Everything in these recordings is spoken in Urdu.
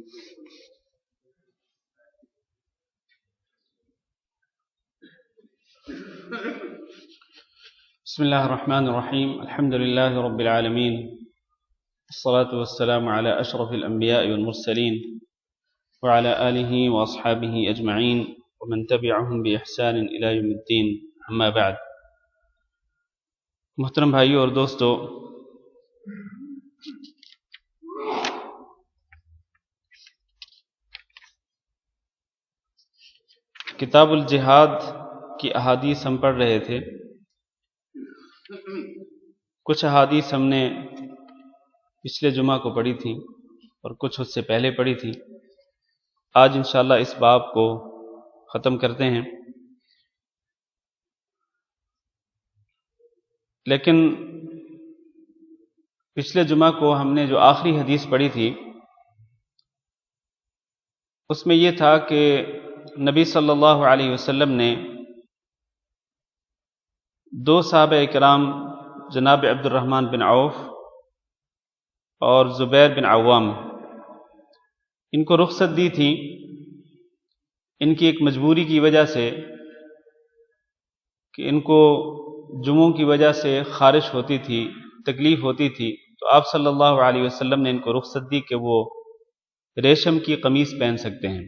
بسم الله الرحمن الرحيم. الحمد لله رب العالمين، الصلاة والسلام على أشرف الأنبياء والمرسلين وعلى آله وأصحابه أجمعين ومن تبعهم بإحسان إلى يوم الدين. أما بعد. محترم بھائیو اور دوستو، کتاب الجہاد کی احادیث ہم پڑھ رہے تھے. کچھ احادیث ہم نے پچھلے جمعہ کو پڑھی تھی اور کچھ اس سے پہلے پڑھی تھی. آج انشاءاللہ اس باب کو ختم کرتے ہیں. لیکن پچھلے جمعہ کو ہم نے جو آخری حدیث پڑھی تھی اس میں یہ تھا کہ نبی صلی اللہ علیہ وسلم نے دو صحابہ اکرام جناب عبد الرحمن بن عوف اور زبیر بن عوام ان کو رخصت دی تھی. ان کی ایک مجبوری کی وجہ سے کہ ان کو جمعوں کی وجہ سے خارش ہوتی تھی، تکلیف ہوتی تھی، تو آپ صلی اللہ علیہ وسلم نے ان کو رخصت دی کہ وہ ریشم کی قمیص پہن سکتے ہیں.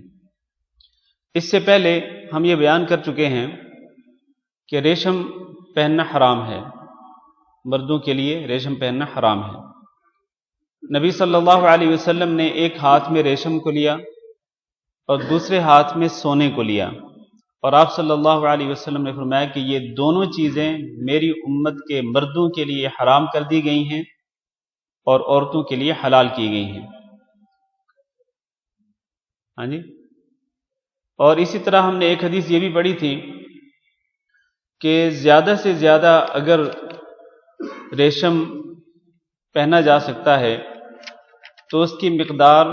اس سے پہلے ہم یہ بیان کر چکے ہیں کہ ریشم پہننا حرام ہے، مردوں کے لیے ریشم پہننا حرام ہے. نبی صلی اللہ علیہ وسلم نے ایک ہاتھ میں ریشم کو لیا اور دوسرے ہاتھ میں سونے کو لیا، اور آپ صلی اللہ علیہ وسلم نے فرمایا کہ یہ دونوں چیزیں میری امت کے مردوں کے لیے حرام کر دی گئی ہیں اور عورتوں کے لیے حلال کی گئی ہیں. ہاں جی. اور اسی طرح ہم نے ایک حدیث یہ بھی پڑھی تھی کہ زیادہ سے زیادہ اگر ریشم پہنا جا سکتا ہے تو اس کی مقدار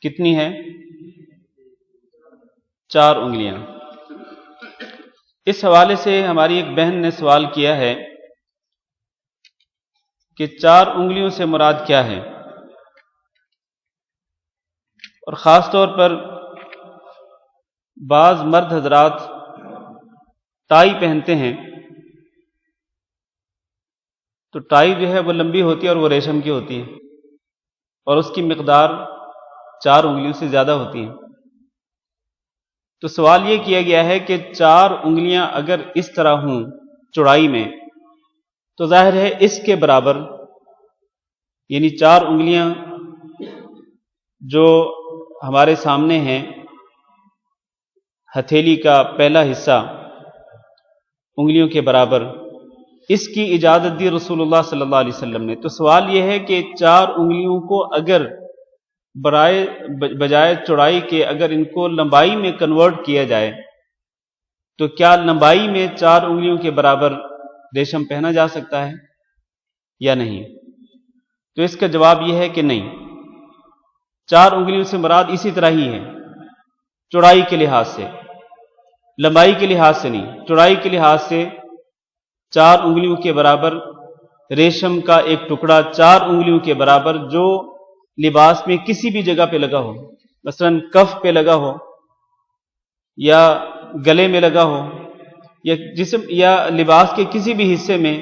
کتنی ہے؟ 4 انگلیاں. اس حوالے سے ہماری ایک بہن نے سوال کیا ہے کہ 4 انگلیوں سے مراد کیا ہے، اور خاص طور پر بعض مرد حضرات ٹائی پہنتے ہیں تو ٹائی جو ہے وہ لمبی ہوتی ہے اور وہ ریشم کی ہوتی ہے اور اس کی مقدار 4 انگلیوں سے زیادہ ہوتی ہے. تو سوال یہ کیا گیا ہے کہ 4 انگلیاں اگر اس طرح ہوں چوڑائی میں تو ظاہر ہے اس کے برابر، یعنی 4 انگلیاں جو ہمارے سامنے ہیں، ہتھیلی کا پہلا حصہ انگلیوں کے برابر، اس کی اجازت دی رسول اللہ صلی اللہ علیہ وسلم نے. تو سوال یہ ہے کہ 4 انگلیوں کو اگر بجائے چوڑائی کے اگر ان کو لمبائی میں کنورٹ کیا جائے تو کیا لمبائی میں 4 انگلیوں کے برابر ریشم پہنا جا سکتا ہے یا نہیں؟ تو اس کا جواب یہ ہے کہ نہیں. 4 انگلیوں سے مراد اسی طرح ہی ہے، چوڑائی کے لحاظ سے، لمبائی کے لحاظ سے نہیں. چوڑائی کے لحاظ سے 4 انگلیوں کے برابر ریشم کا ایک ٹکڑا 4 انگلیوں کے برابر جو لباس میں کسی بھی جگہ پہ لگا ہو، مثلا کف پہ لگا ہو یا گلے میں لگا ہو یا جسم یا لباس کے کسی بھی حصے میں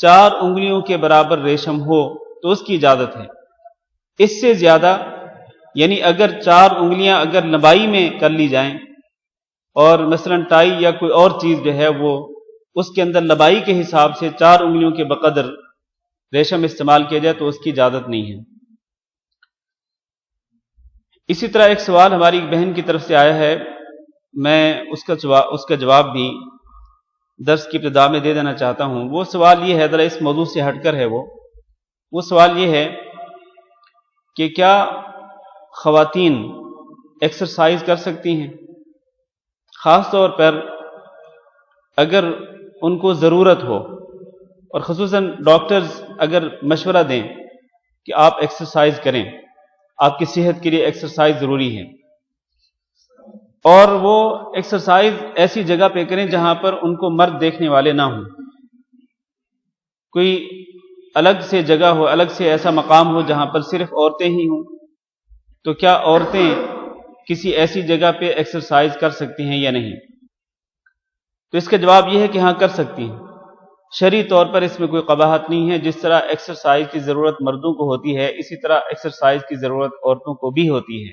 4 انگلیوں کے برابر ریشم ہو تو اس کی اجازت ہے. اس سے زیادہ، یعنی اگر 4 انگلیاں اگر لمبائی میں کر لی جائیں اور مثلا ٹائی یا کوئی اور چیز جو ہے وہ اس کے اندر لمبائی کے حساب سے 4 انگلیوں کے بقدر ریشم استعمال کیا جائے تو اس کی اجازت نہیں ہے. اسی طرح ایک سوال ہماری بہن کی طرف سے آیا ہے، میں اس کا جواب بھی درس کی ابتدا میں دے دینا چاہتا ہوں. وہ سوال یہ ہے، ذرا اس موضوع سے ہٹ کر ہے وہ سوال یہ ہے کہ کیا خواتین ایکسرسائز کر سکتی ہیں، خاص طور پر اگر ان کو ضرورت ہو، اور خصوصاً ڈاکٹرز اگر مشورہ دیں کہ آپ ایکسرسائز کریں، آپ کی صحت کے لیے ایکسرسائز ضروری ہے، اور وہ ایکسرسائز ایسی جگہ پہ کریں جہاں پر ان کو مرد دیکھنے والے نہ ہوں، کوئی الگ سے جگہ ہو، الگ سے ایسا مقام ہو جہاں پر صرف عورتیں ہی ہوں، تو کیا عورتیں کسی ایسی جگہ پہ ایکسرسائز کر سکتی ہیں یا نہیں؟ تو اس کا جواب یہ ہے کہ ہاں کر سکتی ہیں، شرعی طور پر اس میں کوئی قباحت نہیں ہے۔ جس طرح ایکسرسائز کی ضرورت مردوں کو ہوتی ہے، اسی طرح ایکسرسائز کی ضرورت عورتوں کو بھی ہوتی ہے۔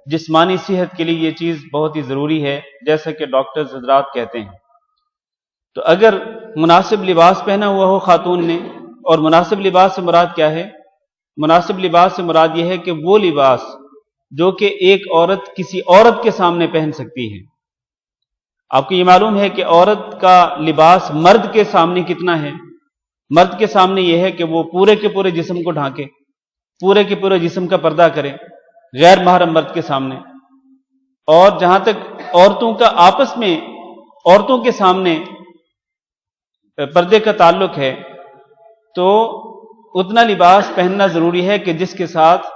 جسمانی صحت کے لیے یہ چیز بہت ہی ضروری ہے، جیسا کہ ڈاکٹرز حضرات کہتے ہیں۔ تو اگر مناسب لباس پہنا ہوا ہو خاتون نے، اور مناسب لباس سے مراد کیا ہے؟ مناسب لباس سے مراد یہ ہے کہ وہ لباس جو کہ ایک عورت کسی عورت کے سامنے پہن سکتی ہے۔ آپ کو یہ معلوم ہے کہ عورت کا لباس مرد کے سامنے کتنا ہے؟ مرد کے سامنے یہ ہے کہ وہ پورے کے پورے جسم کو ڈھانکے، پورے کے پورے جسم کا پردہ کرے، غیر محرم مرد کے سامنے۔ اور جہاں تک عورتوں کا آپس میں عورتوں کے سامنے پردے کا تعلق ہے، تو اتنا لباس پہننا ضروری ہے کہ جس کے ساتھ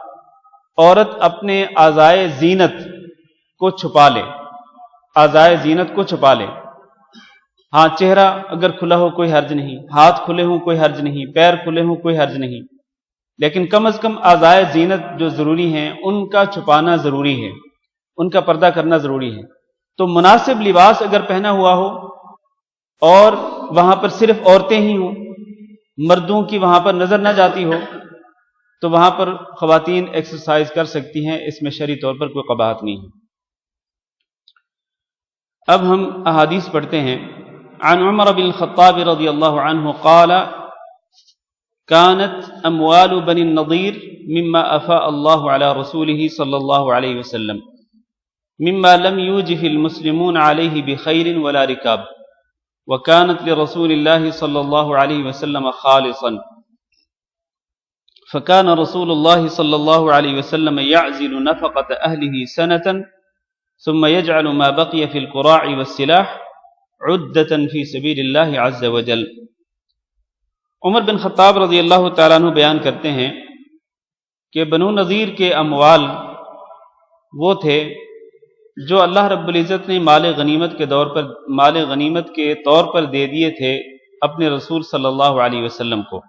عورت اپنے اعضائے زینت کو چھپا لے، اعضائے زینت کو چھپا لے۔ ہاں چہرہ اگر کھلا ہو کوئی حرج نہیں، ہاتھ کھلے ہوں کوئی حرج نہیں، پیر کھلے ہوں کوئی حرج نہیں، لیکن کم از کم اعضائے زینت جو ضروری ہیں ان کا چھپانا ضروری ہے، ان کا پردہ کرنا ضروری ہے۔ تو مناسب لباس اگر پہنا ہوا ہو اور وہاں پر صرف عورتیں ہی ہوں، مردوں کی وہاں پر نظر نہ جاتی ہو، تو وہاں پر خواتین ایکسرسائز کر سکتی ہیں، اس میں شرعی طور پر کوئی قباحت نہیں ہے۔ اب ہم احادیث پڑھتے ہیں۔ عن عمر بن الخطاب رضی اللہ عنہ قال كانت اموال بني النضير مما افاء الله على رسوله صلى الله عليه وسلم مما لم يوجف المسلمون عليه بخيل ولا ركاب وكانت لرسول الله صلى الله عليه وسلم خالصا فكان رسول الله صلى الله عليه وسلم يعزل نفقة أهله سنة ثم يجعل ما بقي في القراع والسلاح عدة في سبيل الله عز وجل۔ عمر بن خطاب رضی اللہ تعالیٰ عنہ بیان کرتے ہیں کہ بنو نضیر کے اموال وہ تھے جو اللہ رب العزت نے مال غنیمت کے طور پر دے دیے تھے اپنے رسول صلی اللہ علیہ وسلم کو۔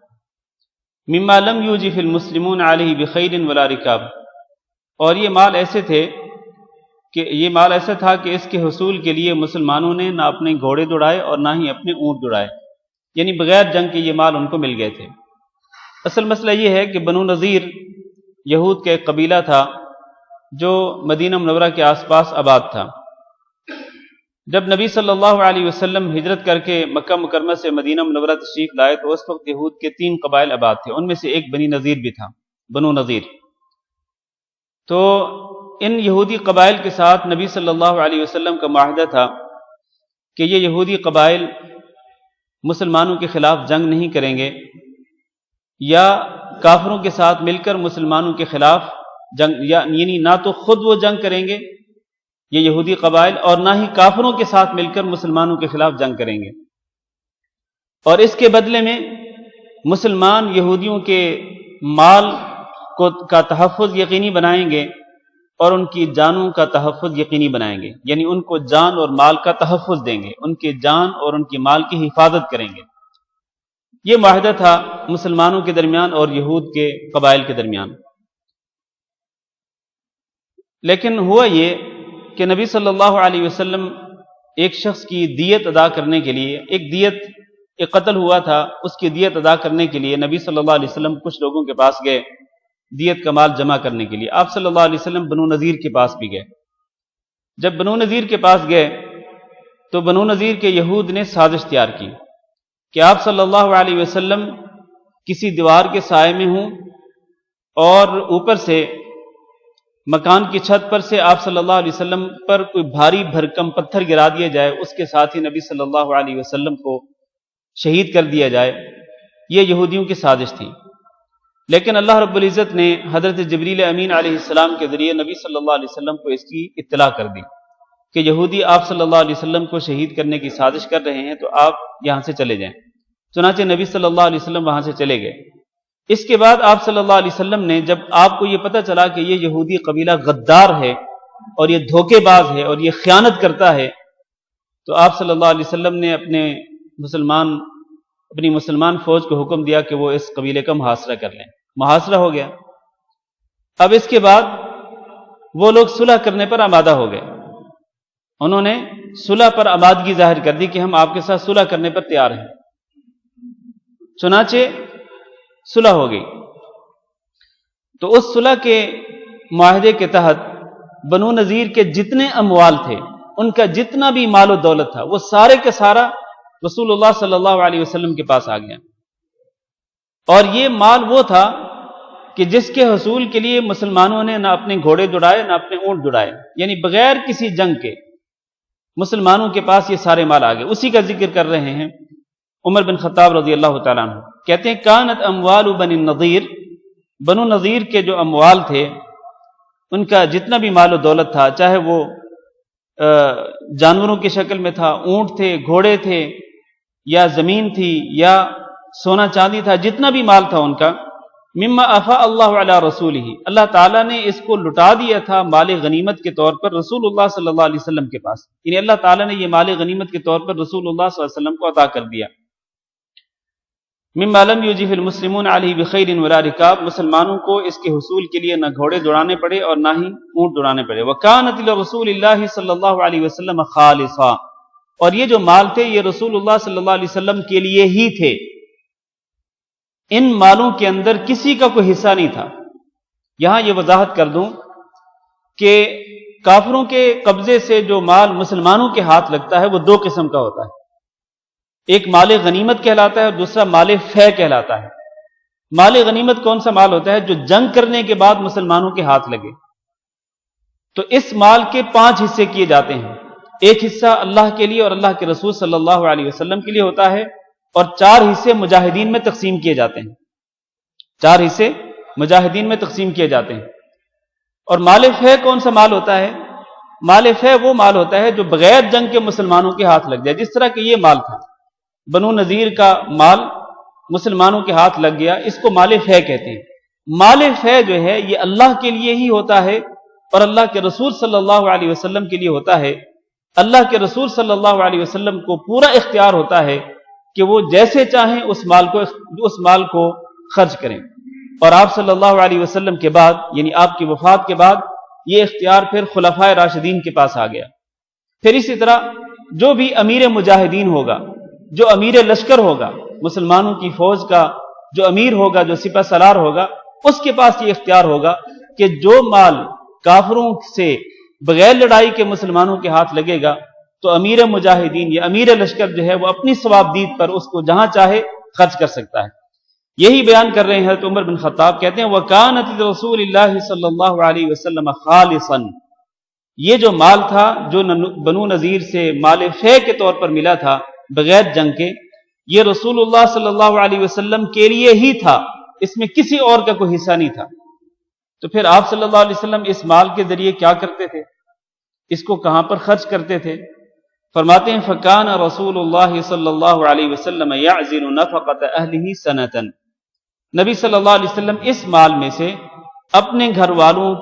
مما لم یوجف المسلمون علیہ بخیل ولا رکاب، اور یہ مال ایسا تھا کہ اس کے حصول کے لیے مسلمانوں نے نہ اپنے گھوڑے دوڑائے اور نہ ہی اپنے اونٹ دوڑائے، یعنی بغیر جنگ کے یہ مال ان کو مل گئے تھے۔ اصل مسئلہ یہ ہے کہ بنو نضیر یہود کا ایک قبیلہ تھا جو مدینہ منورہ کے آس پاس آباد تھا۔ جب نبی صلی اللہ علیہ وسلم ہجرت کر کے مکہ مکرمہ سے مدینہ منورہ تشریف لائے تو اس وقت یہود کے 3 قبائل آباد تھے، ان میں سے ایک بنی نضیر بھی تھا، بنو نضیر۔ تو ان یہودی قبائل کے ساتھ نبی صلی اللہ علیہ وسلم کا معاہدہ تھا کہ یہ یہودی قبائل مسلمانوں کے خلاف جنگ نہیں کریں گے، یا کافروں کے ساتھ مل کر مسلمانوں کے خلاف جنگ، یعنی نہ تو خود وہ جنگ کریں گے یہ یہودی قبائل، اور نہ ہی کافروں کے ساتھ مل کر مسلمانوں کے خلاف جنگ کریں گے، اور اس کے بدلے میں مسلمان یہودیوں کے مال کا تحفظ یقینی بنائیں گے اور ان کی جانوں کا تحفظ یقینی بنائیں گے، یعنی ان کو جان اور مال کا تحفظ دیں گے، ان کے جان اور ان کی مال کی حفاظت کریں گے۔ یہ معاہدہ تھا مسلمانوں کے درمیان اور یہود کے قبائل کے درمیان۔ لیکن ہوا یہ کہ نبی صلی اللہ علیہ وسلم ایک شخص کی دیت ادا کرنے کے لیے، ایک قتل ہوا تھا، اس کی دیت ادا کرنے کے لیے نبی صلی اللہ علیہ وسلم کچھ لوگوں کے پاس گئے دیت کا مال جمع کرنے کے لیے۔ آپ صلی اللہ علیہ وسلم بنو نضیر کے پاس بھی گئے۔ جب بنو نضیر کے پاس گئے تو بنو نضیر کے یہود نے سازش تیار کی کہ آپ صلی اللہ علیہ وسلم کسی دیوار کے سائے میں ہوں اور اوپر سے مکان کی چھت پر سے آپ صلی اللہ علیہ وسلم پر کوئی بھاری بھرکم پتھر گرا دیا جائے، اس کے ساتھ ہی نبی صلی اللہ علیہ وسلم کو شہید کر دیا جائے۔ یہ یہودیوں کی سازش تھی، لیکن اللہ رب العزت نے حضرت جبریل امین علیہ السلام کے ذریعے نبی صلی اللہ علیہ وسلم کو اس کی اطلاع کر دی کہ یہودی آپ صلی اللہ علیہ وسلم کو شہید کرنے کی سازش کر رہے ہیں، تو آپ یہاں سے چلے جائیں۔ چنانچہ نبی صلی اللہ علیہ وسلم وہاں سے چلے گئے۔ اس کے بعد آپ صلی اللہ علیہ وسلم نے، جب آپ کو یہ پتہ چلا کہ یہ یہودی قبیلہ غدار ہے اور یہ دھوکے باز ہے اور یہ خیانت کرتا ہے، تو آپ صلی اللہ علیہ وسلم نے اپنی مسلمان فوج کو حکم دیا کہ وہ اس قبیلے کا محاصرہ کر لیں۔ محاصرہ ہو گیا۔ اب اس کے بعد وہ لوگ صلح کرنے پر آمادہ ہو گئے، انہوں نے صلح پر آمادگی ظاہر کر دی کہ ہم آپ کے ساتھ صلح کرنے پر تیار ہیں۔ چنانچہ صلح ہو گئی۔ تو اس صلح کے معاہدے کے تحت بنو نذیر کے جتنے اموال تھے، ان کا جتنا بھی مال و دولت تھا، وہ سارے کے سارا رسول اللہ صلی اللہ علیہ وسلم کے پاس آ گیا۔ اور یہ مال وہ تھا کہ جس کے حصول کے لیے مسلمانوں نے نہ اپنے گھوڑے دوڑائے نہ اپنے اونٹ دوڑائے، یعنی بغیر کسی جنگ کے مسلمانوں کے پاس یہ سارے مال آ گئے۔ اسی کا ذکر کر رہے ہیں عمر بن خطاب رضی اللہ تعالیٰ عنہ، کہتے ہیں کانت اموال بنی النضیر، بنو نذیر کے جو اموال تھے ان کا جتنا بھی مال و دولت تھا، چاہے وہ جانوروں کی شکل میں تھا، اونٹ تھے، گھوڑے تھے، یا زمین تھی، یا سونا چاندی تھا، جتنا بھی مال تھا ان کا، مما افاء اللہ علی رسولہ، اللہ تعالیٰ نے اس کو لٹا دیا تھا مال غنیمت کے طور پر رسول اللہ صلی اللہ علیہ وسلم کے پاس، یعنی اللہ تعالیٰ نے یہ مال غنیمت کے طور پر رسول اللہ صلی اللہ علیہ وسلم کو عطا کر دیا۔ مما لم یجف المسلمون علیہ بخیر ولا رکاب، مسلمانوں کو اس کے حصول کے لیے نہ گھوڑے دوڑانے پڑے اور نہ ہی اونٹ دوڑانے پڑے۔ وکانت لرسول اللہ صلی اللہ علیہ وسلم خالصا، اور یہ جو مال تھے یہ رسول اللہ صلی اللہ علیہ وسلم کے لیے ہی تھے، ان مالوں کے اندر کسی کا کوئی حصہ نہیں تھا۔ یہاں یہ وضاحت کر دوں کہ کافروں کے قبضے سے جو مال مسلمانوں کے ہاتھ لگتا ہے وہ دو قسم کا ہوتا ہے، ایک مال غنیمت کہلاتا ہے اور دوسرا مال فے کہلاتا ہے۔ مال غنیمت کون سا مال ہوتا ہے؟ جو جنگ کرنے کے بعد مسلمانوں کے ہاتھ لگے۔ تو اس مال کے 5 حصے کیے جاتے ہیں، ایک حصہ اللہ کے لیے اور اللہ کے رسول صلی اللہ علیہ وسلم کے لیے ہوتا ہے، اور 4 حصے مجاہدین میں تقسیم کیے جاتے ہیں، 4 حصے مجاہدین میں تقسیم کیے جاتے ہیں۔ اور مال فے کون سا مال ہوتا ہے؟ مال فے وہ مال ہوتا ہے جو بغیر جنگ کے مسلمانوں کے ہاتھ لگ جائے، جس طرح کہ یہ مال تھا، بنو نذیر کا مال مسلمانوں کے ہاتھ لگ گیا، اس کو مال فے کہتے ہیں۔ مال فے جو ہے یہ اللہ کے لیے ہی ہوتا ہے اور اللہ کے رسول صلی اللہ علیہ وسلم کے لیے ہوتا ہے۔ اللہ کے رسول صلی اللہ علیہ وسلم کو پورا اختیار ہوتا ہے کہ وہ جیسے چاہیں اس مال کو خرچ کریں، اور آپ صلی اللہ علیہ وسلم کے بعد یعنی آپ کی وفات کے بعد یہ اختیار پھر خلفائے راشدین کے پاس آ گیا۔ پھر اسی طرح جو بھی امیر مجاہدین ہوگا، جو امیر لشکر ہوگا، مسلمانوں کی فوج کا جو امیر ہوگا، جو سپہ سالار ہوگا، اس کے پاس یہ اختیار ہوگا کہ جو مال کافروں سے بغیر لڑائی کے مسلمانوں کے ہاتھ لگے گا تو امیر مجاہدین یا امیر لشکر جو ہے وہ اپنی ثوابدید پر اس کو جہاں چاہے خرچ کر سکتا ہے۔ یہی بیان کر رہے ہیں حضرت عمر بن خطاب، کہتے ہیں وَكَانَتْ لِرَسُولِ اللَّهِ صلی اللہ علیہ وسلم خالصاً، یہ جو مال تھا جو بنو نذیر سے مال فے کے طور پر ملا تھا بغیر جنگ کے، یہ رسول اللہ صلی اللہ علیہ وسلم کے لیے ہی تھا، اس میں کسی اور کا کوئی حصہ نہیں تھا۔ تو پھر آپ صلی اللہ علیہ وسلم اس مال کے ذریعے کیا کرتے تھے؟ اس کو کہاں پر خرچ کرتے تھے؟ فرماتے ہیں فَكَانَ رَسُولُ اللَّهِ صلی اللہ علیہ وسلم يَعْزِلُ نَفَقَةَ أَهْلِهِ سَنَةً، نبی صلی اللہ علیہ وسلم اس مال میں سے اپنے گھر والوں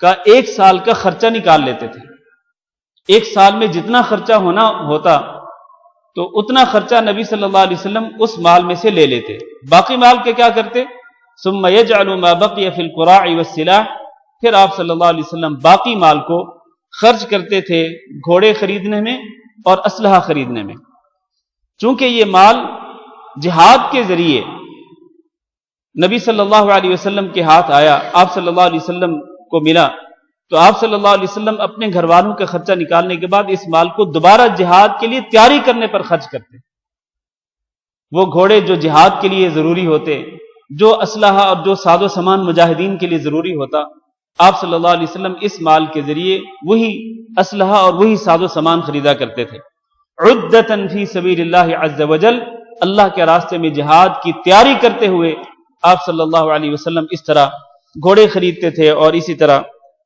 کا 1 سال کا خرچہ نکال لیتے تھے۔ 1 سال میں جتنا خرچہ ہوتا تو اتنا خرچہ نبی صلی اللہ علیہ وسلم اس مال میں سے لے لیتے، باقی مال کے کیا کرتے؟ ثم يجعل ما بقي في القراع والسلاح، پھر آپ صلی اللہ علیہ وسلم باقی مال کو خرچ کرتے تھے گھوڑے خریدنے میں اور اسلحہ خریدنے میں۔ چونکہ یہ مال جہاد کے ذریعے نبی صلی اللہ علیہ وسلم کے ہاتھ آیا، آپ صلی اللہ علیہ وسلم کو ملا، تو آپ صلی اللہ علیہ وسلم اپنے گھر والوں کا خرچہ نکالنے کے بعد اس مال کو دوبارہ جہاد کے لیے تیاری کرنے پر خرچ کرتے۔ وہ گھوڑے جو جہاد کے لیے ضروری ہوتے، جو اسلحہ اور جو ساز و سامان مجاہدین کے لیے ضروری ہوتا، آپ صلی اللہ علیہ وسلم اس مال کے ذریعے وہی اسلحہ اور وہی ساز و سامان خریدا کرتے تھے۔ عدۃ فی سبیل اللہ عز وجل، اللہ کے راستے میں جہاد کی تیاری کرتے ہوئے آپ صلی اللہ علیہ وسلم اس طرح گھوڑے خریدتے تھے، اور اسی طرح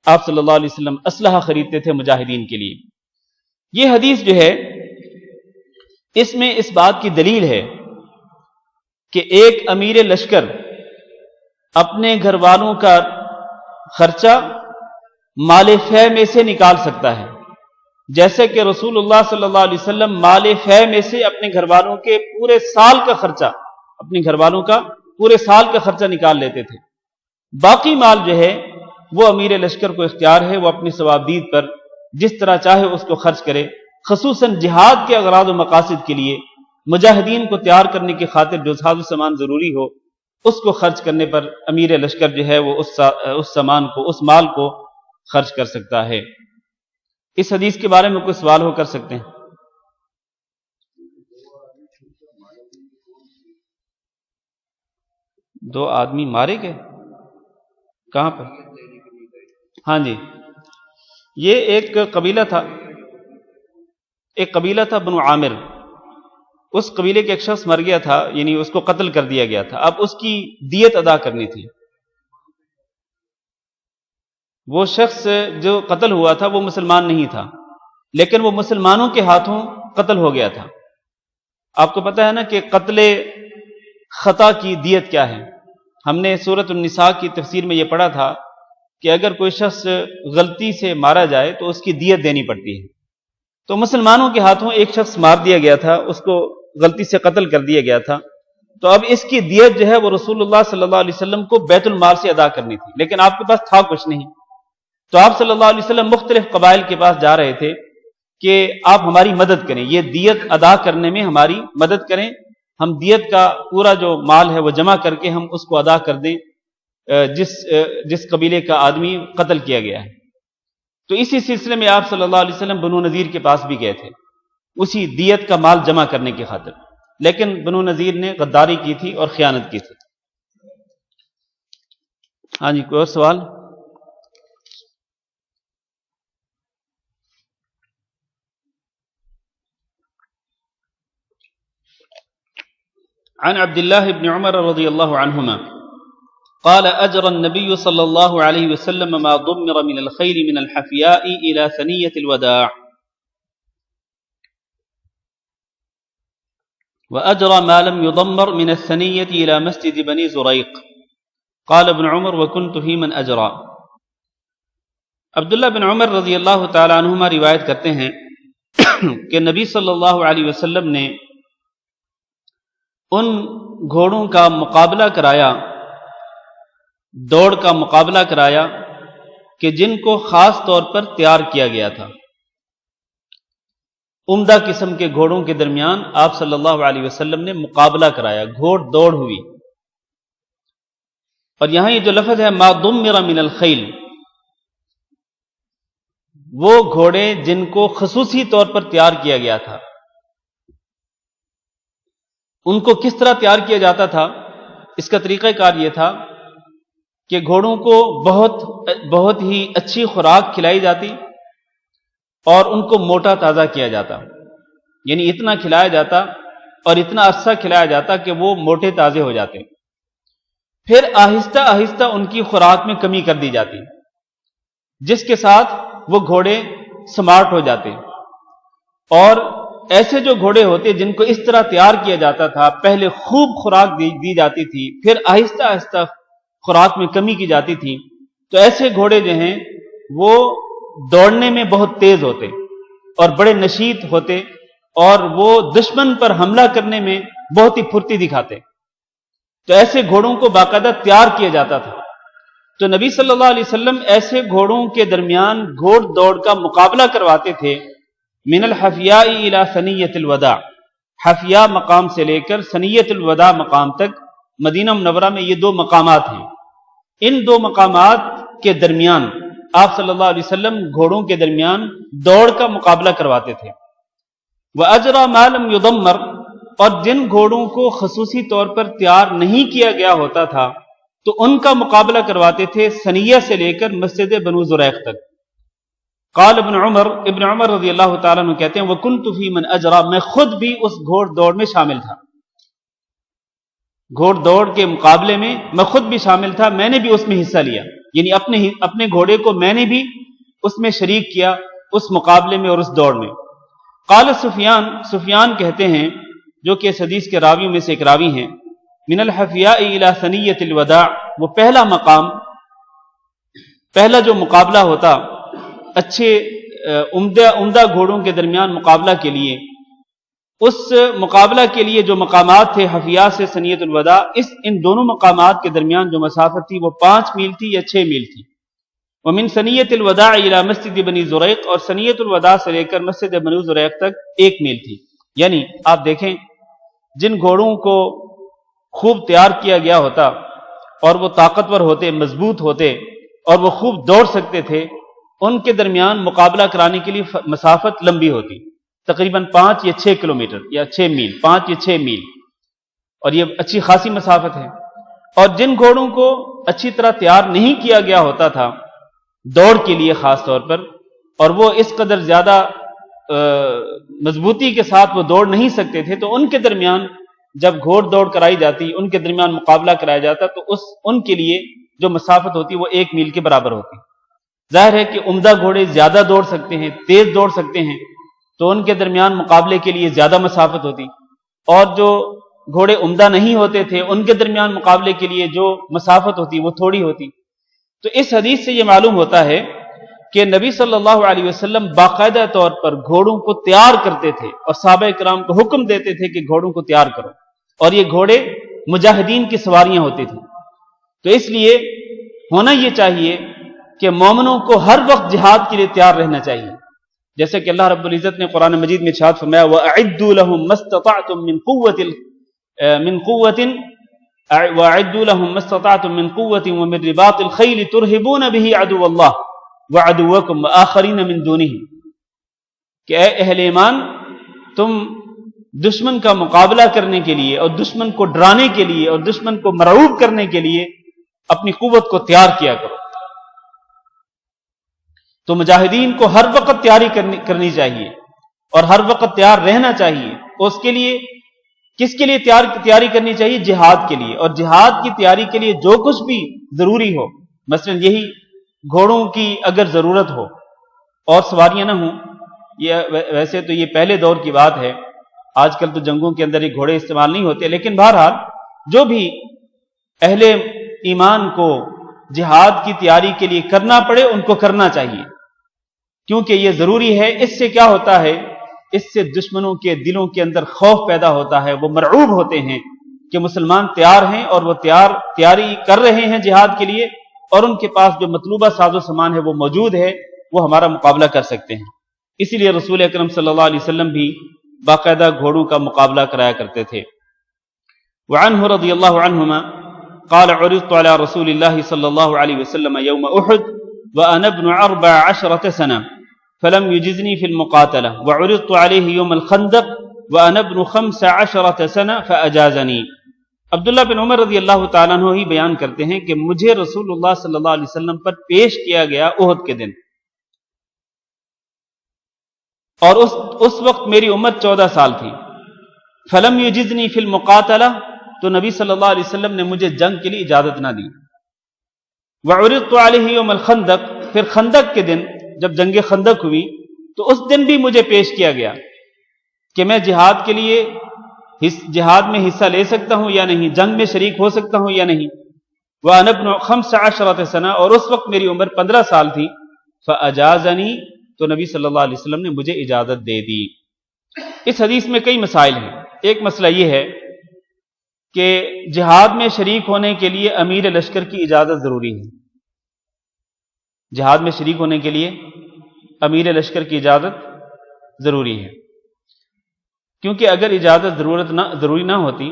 آپ صلی اللہ علیہ وسلم اسلحہ خریدتے تھے مجاہدین کے لیے۔ یہ حدیث جو ہے اس میں اس بات کی دلیل ہے کہ ایک امیر لشکر اپنے گھر والوں کا خرچہ مال فے میں سے نکال سکتا ہے، جیسے کہ رسول اللہ صلی اللہ علیہ وسلم مال فے میں سے اپنے گھر والوں کے پورے سال کا خرچہ، اپنے گھر والوں کا پورے سال کا خرچہ نکال لیتے تھے۔ باقی مال جو ہے وہ امیر لشکر کو اختیار ہے وہ اپنی ثوابدید پر جس طرح چاہے اس کو خرچ کرے، خصوصاً جہاد کے اغراض و مقاصد کے لیے مجاہدین کو تیار کرنے کی خاطر جو ساز و سامان ضروری ہو اس کو خرچ کرنے پر امیر لشکر جو ہے وہ اس سامان کو، اس مال کو خرچ کر سکتا ہے۔ اس حدیث کے بارے میں کوئی سوال ہو کر سکتے ہیں؟ دو آدمی مارے گئے کہاں پر؟ ہاں جی، یہ ایک قبیلہ تھا بنو عامر، اس قبیلے کے ایک شخص مر گیا تھا، یعنی اس کو قتل کر دیا گیا تھا، اب اس کی دیت ادا کرنی تھی۔ وہ شخص جو قتل ہوا تھا وہ مسلمان نہیں تھا، لیکن وہ مسلمانوں کے ہاتھوں قتل ہو گیا تھا۔ آپ کو پتہ ہے نا کہ قتل خطا کی دیت کیا ہے؟ ہم نے سورۃ النساء کی تفسیر میں یہ پڑھا تھا کہ اگر کوئی شخص غلطی سے مارا جائے تو اس کی دیت دینی پڑتی ہے۔ تو مسلمانوں کے ہاتھوں ایک شخص مار دیا گیا تھا، اس کو غلطی سے قتل کر دیا گیا تھا، تو اب اس کی دیت جو ہے وہ رسول اللہ صلی اللہ علیہ وسلم کو بیت المال سے ادا کرنی تھی، لیکن آپ کے پاس تھا کچھ نہیں۔ تو آپ صلی اللہ علیہ وسلم مختلف قبائل کے پاس جا رہے تھے کہ آپ ہماری مدد کریں، یہ دیت ادا کرنے میں ہماری مدد کریں، ہم دیت کا پورا جو مال ہے وہ جمع کر کے ہم اس کو ادا کر دیں جس قبیلے کا آدمی قتل کیا گیا ہے۔ تو اسی سلسلے میں آپ صلی اللہ علیہ وسلم بنو نذیر کے پاس بھی گئے تھے اسی دیت کا مال جمع کرنے کی خاطر، لیکن بنو نذیر نے غداری کی تھی اور خیانت کی تھی۔ ہاں جی، کوئی اور سوال؟ عن عبد الله بن عمر رضي الله عنهما قال أجرى النبي صلى الله عليه وسلم ما ضمر من الخيل من الحفياء إلى ثنية الوداع وأجرى ما لم يضمر من الثنية إلى مسجد بني زريق قال ابن عمر وكنت في من أجرى۔ عبداللہ بن عمر رضی اللہ تعالی عنہما روایت کرتے ہیں کہ نبی صلی اللہ علیہ وسلم نے ان گھوڑوں کا مقابلہ کرایا، دوڑ کا مقابلہ کرایا کہ جن کو خاص طور پر تیار کیا گیا تھا۔ عمدہ قسم کے گھوڑوں کے درمیان آپ صلی اللہ علیہ وسلم نے مقابلہ کرایا، گھوڑ دوڑ ہوئی۔ اور یہاں یہ جو لفظ ہے ما ضمر من الخیل، وہ گھوڑے جن کو خصوصی طور پر تیار کیا گیا تھا۔ ان کو کس طرح تیار کیا جاتا تھا؟ اس کا طریقہ کار یہ تھا کہ گھوڑوں کو بہت ہی اچھی خوراک کھلائی جاتی اور ان کو موٹا تازہ کیا جاتا، یعنی اتنا کھلایا جاتا اور اتنا عرصہ کھلایا جاتا کہ وہ موٹے تازے ہو جاتے، پھر آہستہ آہستہ ان کی خوراک میں کمی کر دی جاتی، جس کے ساتھ وہ گھوڑے سمارٹ ہو جاتے۔ اور ایسے جو گھوڑے ہوتے جن کو اس طرح تیار کیا جاتا تھا، پہلے خوب خوراک دی جاتی تھی، پھر آہستہ آہستہ خوراک میں کمی کی جاتی تھی، تو ایسے گھوڑے جو ہیں وہ دوڑنے میں بہت تیز ہوتے اور بڑے نشیط ہوتے، اور وہ دشمن پر حملہ کرنے میں بہت ہی پھرتی دکھاتے۔ تو ایسے گھوڑوں کو باقاعدہ تیار کیا جاتا تھا۔ تو نبی صلی اللہ علیہ وسلم ایسے گھوڑوں کے درمیان گھوڑ دوڑ کا مقابلہ کرواتے تھے، من الحفیاء الى ثنیۃ الوداع، حفیاء مقام سے لے کر ثنیۃ الوداع مقام تک، مدینہ منورہ میں یہ دو مقامات ہیں۔ ان دو مقامات کے درمیان آپ صلی اللہ علیہ وسلم گھوڑوں کے درمیان دوڑ کا مقابلہ کرواتے تھے۔ وَأَجْرَى مَا لَمْ يُضَمَّرْ، اور جن گھوڑوں کو خصوصی طور پر تیار نہیں کیا گیا ہوتا تھا تو ان کا مقابلہ کرواتے تھے ثنیہ سے لے کر مسجد بنو زریق تک۔ قال ابن عمر رضی اللہ تعالیٰ عنہ کہتے ہیں وَكُنْتُ فِي مَنْ أَجْرَى، میں خود بھی اس گھوڑ دوڑ میں شامل تھا، گھوڑ دوڑ کے مقابلے میں میں خود بھی شامل تھا، میں نے بھی اس میں حصہ لیا، یعنی اپنے گھوڑے کو میں نے بھی اس میں شریک کیا، اس مقابلے میں اور اس دوڑ میں۔ قال سفیان کہتے ہیں جو کہ اس حدیث کے راویوں میں سے ایک راوی ہیں، من الحفیاء الى ثنیۃ الوداع، وہ پہلا مقام، پہلا جو مقابلہ ہوتا اچھے عمدہ گھوڑوں کے درمیان مقابلہ کے لیے، اس مقابلہ کے لیے جو مقامات تھے حفیاء سے ثنیۃ الوداع، ان دونوں مقامات کے درمیان جو مسافت تھی وہ 5 میل تھی یا 6 میل تھی۔ ومن سنیت الوداع الی مسجد بنی زریق، اور سنیت الوداع سے لے کر مسجد بنی زریق تک 1 میل تھی۔ یعنی آپ دیکھیں جن گھوڑوں کو خوب تیار کیا گیا ہوتا اور وہ طاقتور ہوتے، مضبوط ہوتے اور وہ خوب دوڑ سکتے تھے، ان کے درمیان مقابلہ کرانے کے لیے مسافت لمبی ہوتی، تقریباً 5 یا 6 کلومیٹر یا 6 میل، 5 یا 6 میل، اور یہ اچھی خاصی مسافت ہے۔ اور جن گھوڑوں کو اچھی طرح تیار نہیں کیا گیا ہوتا تھا دوڑ کے لیے خاص طور پر، اور وہ اس قدر زیادہ مضبوطی کے ساتھ وہ دوڑ نہیں سکتے تھے، تو ان کے درمیان جب گھوڑ دوڑ کرائی جاتی، ان کے درمیان مقابلہ کرایا جاتا، تو ان کے لیے جو مسافت ہوتی وہ 1 میل کے برابر ہوتی۔ ظاہر ہے کہ عمدہ گھوڑے زیادہ دوڑ سکتے ہیں، تیز دوڑ سکتے ہیں، تو ان کے درمیان مقابلے کے لیے زیادہ مسافت ہوتی، اور جو گھوڑے عمدہ نہیں ہوتے تھے ان کے درمیان مقابلے کے لیے جو مسافت ہوتی وہ تھوڑی ہوتی۔ تو اس حدیث سے یہ معلوم ہوتا ہے کہ نبی صلی اللہ علیہ وسلم باقاعدہ طور پر گھوڑوں کو تیار کرتے تھے، اور صحابہ کرام کو حکم دیتے تھے کہ گھوڑوں کو تیار کرو، اور یہ گھوڑے مجاہدین کی سواریاں ہوتی تھیں۔ تو اس لیے ہونا یہ چاہیے کہ مومنوں کو ہر وقت جہاد کے لیے تیار رہنا چاہیے، جیسے کہ اللہ رب العزت نے قرآن مجید میں ارشاد فرمایا وَأَعِدُّوا لَهُم مَّا اسْتَطَعْتُم مِّن قُوَّةٍ وَمِن رِّبَاطِ الْخَيْلِ تُرْهِبُونَ بِهِ عَدُوَّ اللَّهِ وَعَدُوَّكُمْ وَآخَرِينَ مِن دُونِهِمْ، کہ اے اہل ایمان، تم دشمن کا مقابلہ کرنے کے لیے اور دشمن کو ڈرانے کے لیے اور دشمن کو مرعوب کرنے کے لیے اپنی قوت کو تیار کیا کرو۔ تو مجاہدین کو ہر وقت تیاری کرنی چاہیے اور ہر وقت تیار رہنا چاہیے۔ اس کے لیے کس کے لیے تیاری کرنی چاہیے؟ جہاد کے لیے، اور جہاد کی تیاری کے لیے جو کچھ بھی ضروری ہو، مثلا یہی گھوڑوں کی اگر ضرورت ہو اور سواریاں نہ ہوں، یہ ویسے تو یہ پہلے دور کی بات ہے، آج کل تو جنگوں کے اندر یہ گھوڑے استعمال نہیں ہوتے، لیکن بہرحال جو بھی اہل ایمان کو جہاد کی تیاری کے لیے کرنا پڑے ان کو کرنا چاہیے، کیونکہ یہ ضروری ہے۔ اس سے کیا ہوتا ہے؟ اس سے دشمنوں کے دلوں کے اندر خوف پیدا ہوتا ہے، وہ مرعوب ہوتے ہیں کہ مسلمان تیار ہیں اور وہ تیاری کر رہے ہیں جہاد کے لیے، اور ان کے پاس جو مطلوبہ ساز و سامان ہے وہ موجود ہے، وہ ہمارا مقابلہ کر سکتے ہیں۔ اسی لیے رسول اکرم صلی اللہ علیہ وسلم بھی باقاعدہ گھوڑوں کا مقابلہ کرایا کرتے تھے۔ وعنہ رضی اللہ عنہما قال عرضت على رسول الله صلى الله عليه وسلم يوم أحد وأنا ابن 14 سنة فلم يجزني في المقاتلة وعرضت عليه يوم الخندق وأنا ابن 15 سنة فأجازني۔ عبداللہ بن عمر رضی اللہ تعالیٰ عنہ ہی بیان کرتے ہیں کہ مجھے رسول اللہ صلی اللہ علیہ وسلم پر پیش کیا گیا احد کے دن، اور اس وقت میری عمر 14 سال تھی۔ فلم يجزني في المقاتلة، تو نبی صلی اللہ علیہ وسلم نے مجھے جنگ کے لیے اجازت نہ دی۔ وعرضت عليه يوم الخندق، پھر خندق کے دن جب جنگ خندق ہوئی تو اس دن بھی مجھے پیش کیا گیا کہ میں جہاد کے لیے جہاد میں حصہ لے سکتا ہوں یا نہیں، جنگ میں شریک ہو سکتا ہوں یا نہیں۔ وأنا ابن 15 سنة، اور اس وقت میری عمر 15 سال تھی۔ فأجازني، تو نبی صلی اللہ علیہ وسلم نے مجھے اجازت دے دی۔ اس حدیث میں کئی مسائل ہیں۔ ایک مسئلہ یہ ہے کہ جہاد میں شریک ہونے کے لیے امیر لشکر کی اجازت ضروری ہے۔ جہاد میں شریک ہونے کے لیے امیر لشکر کی اجازت ضروری ہے، کیونکہ اگر اجازت ضروری نہ ہوتی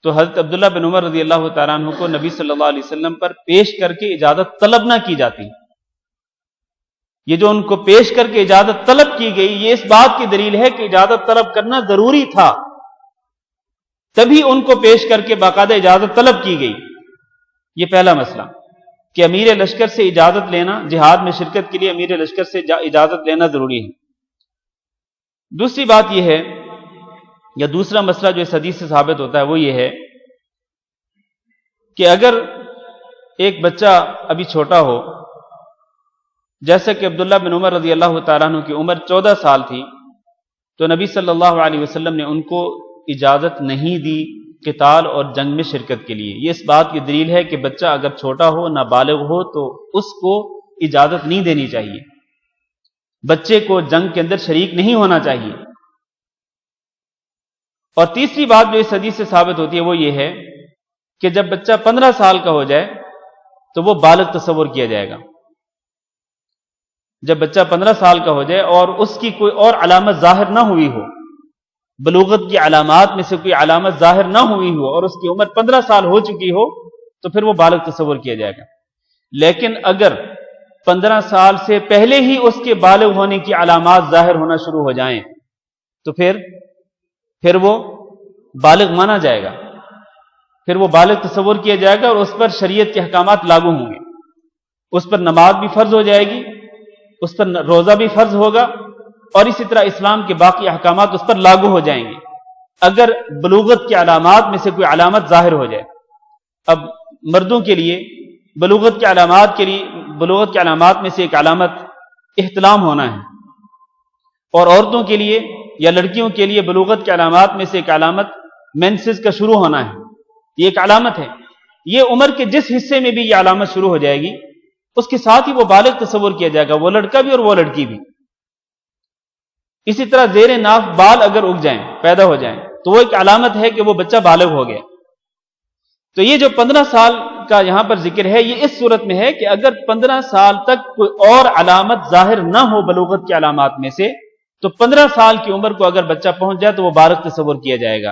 تو حضرت عبداللہ بن عمر رضی اللہ تعالیٰ عنہ کو نبی صلی اللہ علیہ وسلم پر پیش کر کے اجازت طلب نہ کی جاتی۔ یہ جو ان کو پیش کر کے اجازت طلب کی گئی، یہ اس بات کی دلیل ہے کہ اجازت طلب کرنا ضروری تھا، تبھی ان کو پیش کر کے باقاعدہ اجازت طلب کی گئی۔ یہ پہلا مسئلہ کہ امیر لشکر سے اجازت لینا، جہاد میں شرکت کے لیے امیر لشکر سے اجازت لینا ضروری ہے۔ دوسری بات یہ ہے، یا دوسرا مسئلہ جو اس حدیث سے ثابت ہوتا ہے وہ یہ ہے کہ اگر ایک بچہ ابھی چھوٹا ہو، جیسا کہ عبداللہ بن عمر رضی اللہ تعالیٰ عنہ کی عمر 14 سال تھی، تو نبی صلی اللہ علیہ وسلم نے ان کو اجازت نہیں دی قتال اور جنگ میں شرکت کے لیے۔ یہ اس بات کی دلیل ہے کہ بچہ اگر چھوٹا ہو، نابالغ ہو، تو اس کو اجازت نہیں دینی چاہیے، بچے کو جنگ کے اندر شریک نہیں ہونا چاہیے۔ اور تیسری بات جو اس حدیث سے ثابت ہوتی ہے وہ یہ ہے کہ جب بچہ 15 سال کا ہو جائے تو وہ بالغ تصور کیا جائے گا، جب بچہ 15 سال کا ہو جائے اور اس کی کوئی اور علامت ظاہر نہ ہوئی ہو، بلوغت کی علامات میں سے کوئی علامت ظاہر نہ ہوئی ہو اور اس کی عمر 15 سال ہو چکی ہو، تو پھر وہ بالغ تصور کیا جائے گا۔ لیکن اگر 15 سال سے پہلے ہی اس کے بالغ ہونے کی علامات ظاہر ہونا شروع ہو جائیں تو پھر وہ بالغ مانا جائے گا، پھر وہ بالغ تصور کیا جائے گا اور اس پر شریعت کے احکامات لاگو ہوں گے۔ اس پر نماز بھی فرض ہو جائے گی، اس پر روزہ بھی فرض ہوگا، اور اسی طرح اسلام کے باقی احکامات اس پر لاگو ہو جائیں گے اگر بلوغت کی علامات میں سے کوئی علامت ظاہر ہو جائے۔ اب مردوں کے لیے بلوغت کی علامات میں سے ایک علامت احتلام ہونا ہے، اور عورتوں کے لیے یا لڑکیوں کے لیے بلوغت کی علامات میں سے ایک علامت مینسز کا شروع ہونا ہے۔ یہ ایک علامت ہے، یہ عمر کے جس حصے میں بھی یہ علامت شروع ہو جائے گی اس کے ساتھ ہی وہ بالغ تصور کیا جائے گا، وہ لڑکا بھی اور وہ لڑکی بھی۔ اسی طرح زیر ناف بال اگر اگ جائیں، پیدا ہو جائیں، تو وہ ایک علامت ہے کہ وہ بچہ بالغ ہو گیا۔ تو یہ جو 15 سال کا یہاں پر ذکر ہے، یہ اس صورت میں ہے کہ اگر 15 سال تک کوئی اور علامت ظاہر نہ ہو بلوغت کی علامات میں سے، تو 15 سال کی عمر کو اگر بچہ پہنچ جائے تو وہ بالغ تصور کیا جائے گا،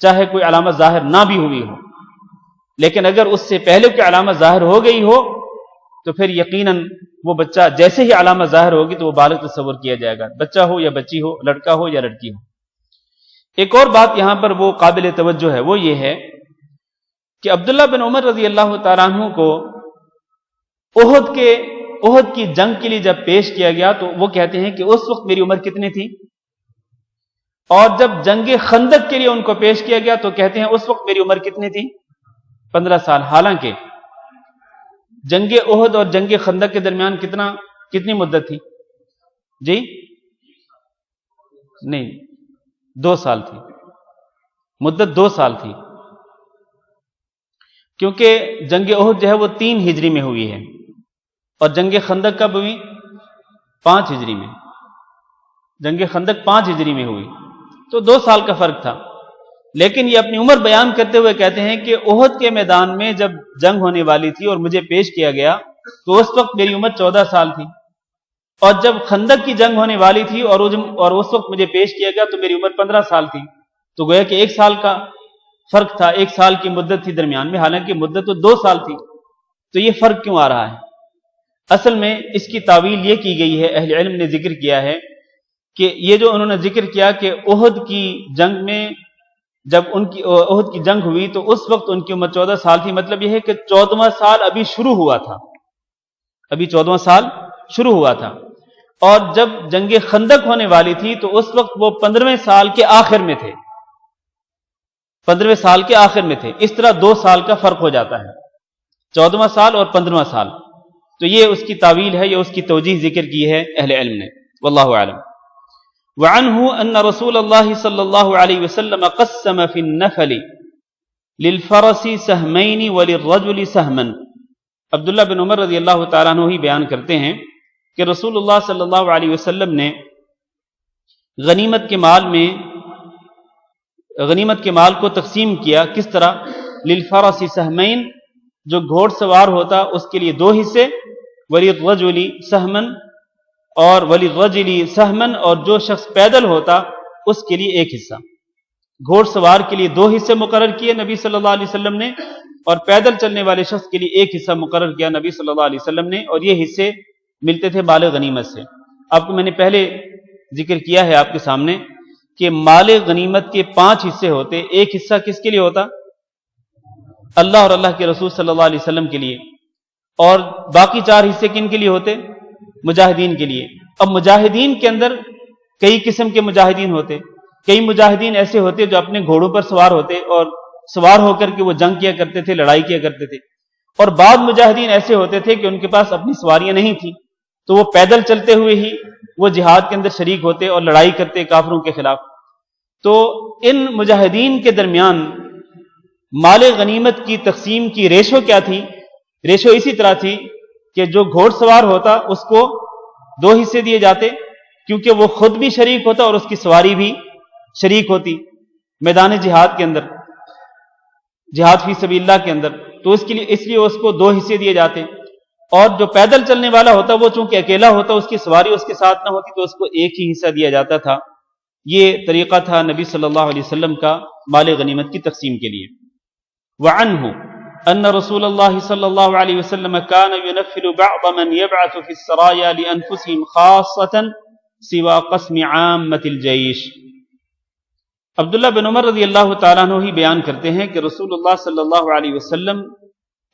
چاہے کوئی علامت ظاہر نہ بھی ہوئی ہو۔ لیکن اگر اس سے پہلے کی علامت ظاہر ہو گئی ہو تو پھر یقیناً وہ بچہ جیسے ہی علامت ظاہر ہوگی تو وہ بالغ تصور کیا جائے گا، بچہ ہو یا بچی ہو، لڑکا ہو یا لڑکی ہو۔ ایک اور بات یہاں پر وہ قابل توجہ ہے، وہ یہ ہے کہ عبداللہ بن عمر رضی اللہ تعالیٰ عنہ کو احد کی جنگ کے لیے جب پیش کیا گیا تو وہ کہتے ہیں کہ اس وقت میری عمر کتنی تھی، اور جب جنگ خندق کے لیے ان کو پیش کیا گیا تو کہتے ہیں اس وقت میری عمر کتنی تھی، 15 سال۔ حالانکہ جنگ احد اور جنگ خندق کے درمیان کتنی مدت تھی؟ جی نہیں، 2 سال تھی، مدت 2 سال تھی، کیونکہ جنگ احد جو ہے وہ 3 ہجری میں ہوئی ہے اور جنگ خندق کب ہوئی؟ 5 ہجری میں۔ جنگ خندق 5 ہجری میں ہوئی، تو 2 سال کا فرق تھا۔ لیکن یہ اپنی عمر بیان کرتے ہوئے کہتے ہیں کہ احد کے میدان میں جب جنگ ہونے والی تھی اور مجھے پیش کیا گیا تو اس وقت میری عمر 14 سال تھی، اور جب خندق کی جنگ ہونے والی تھی اور اس وقت مجھے پیش کیا گیا تو میری عمر 15 سال تھی۔ تو گویا کہ 1 سال کا فرق تھا، 1 سال کی مدت تھی درمیان میں، حالانکہ مدت تو 2 سال تھی۔ تو یہ فرق کیوں آ رہا ہے؟ اصل میں اس کی تعویل یہ کی گئی ہے، اہل علم نے ذکر کیا ہے کہ یہ جو انہوں نے ذکر کیا کہ احد کی جنگ میں جب احد کی جنگ ہوئی تو اس وقت ان کی عمر 14 سال تھی، مطلب یہ ہے کہ 14واں سال ابھی شروع ہوا تھا، ابھی 14واں سال شروع ہوا تھا، اور جب جنگ خندق ہونے والی تھی تو اس وقت وہ 15ویں سال کے آخر میں تھے، 15ویں سال کے آخر میں تھے۔ اس طرح 2 سال کا فرق ہو جاتا ہے، 14واں سال اور 15واں سال۔ تو یہ اس کی تعویل ہے، یہ اس کی توجیہ ذکر کی ہے اہل علم نے، واللہ اعلم۔ وعنه ان رسول الله صلی اللہ علیہ وسلم قسم في النفل للفرس سہمین وللرجل سہما۔ عبداللہ بن عمر رضی اللہ تعالیٰ عنہ ہی بیان کرتے ہیں کہ رسول اللہ صلی اللہ علیہ وسلم نے غنیمت کے مال کو تقسیم کیا۔ کس طرح؟ للفرس سہمین، جو گھوڑ سوار ہوتا اس کے لیے 2 حصے، وللرجل سہما، اور وللرجل سہما، اور جو شخص پیدل ہوتا اس کے لیے 1 حصہ۔ گھوڑ سوار کے لیے 2 حصے مقرر کیے نبی صلی اللہ علیہ وسلم نے، اور پیدل چلنے والے شخص کے لیے 1 حصہ مقرر کیا نبی صلی اللہ علیہ وسلم نے، اور یہ حصے ملتے تھے مال غنیمت سے۔ آپ کو میں نے پہلے ذکر کیا ہے آپ کے سامنے کہ مال غنیمت کے 5 حصے ہوتے، 1 حصہ کس کے لیے ہوتا؟ اللہ اور اللہ کے رسول صلی اللہ علیہ وسلم کے لیے، اور باقی 4 حصے کن کے لیے ہوتے؟ مجاہدین کے لیے۔ اب مجاہدین کے اندر کئی قسم کے مجاہدین ہوتے، کئی مجاہدین ایسے ہوتے جو اپنے گھوڑوں پر سوار ہوتے اور سوار ہو کر کے وہ جنگ کیا کرتے تھے، لڑائی کیا کرتے تھے، اور بعض مجاہدین ایسے ہوتے تھے کہ ان کے پاس اپنی سواریاں نہیں تھیں، تو وہ پیدل چلتے ہوئے ہی وہ جہاد کے اندر شریک ہوتے اور لڑائی کرتے کافروں کے خلاف۔ تو ان مجاہدین کے درمیان مال غنیمت کی تقسیم کی ریشو کیا تھی؟ ریشو اسی طرح تھی کہ جو گھوڑ سوار ہوتا اس کو 2 حصے دیے جاتے، کیونکہ وہ خود بھی شریک ہوتا اور اس کی سواری بھی شریک ہوتی میدان جہاد کے اندر، جہاد فی سبیل اللہ کے اندر، تو اس لیے اس کو 2 حصے دیے جاتے۔ اور جو پیدل چلنے والا ہوتا وہ چونکہ اکیلا ہوتا، اس کی سواری اس کے ساتھ نہ ہوتی تو اس کو ایک ہی حصہ دیا جاتا تھا۔ یہ طریقہ تھا نبی صلی اللہ علیہ وسلم کا مال غنیمت کی تقسیم کے لیے۔ وعنہ ان رسول اللہ صلی اللہ علیہ وسلم كان ينفل بعض من يبعث في السرايا لانفسهم خاصة سوى قسم عامة الجيش۔ عبداللہ بن عمر رضی اللہ تعالیٰ عنہ ہی بیان کرتے ہیں کہ رسول اللہ صلی اللہ علیہ وسلم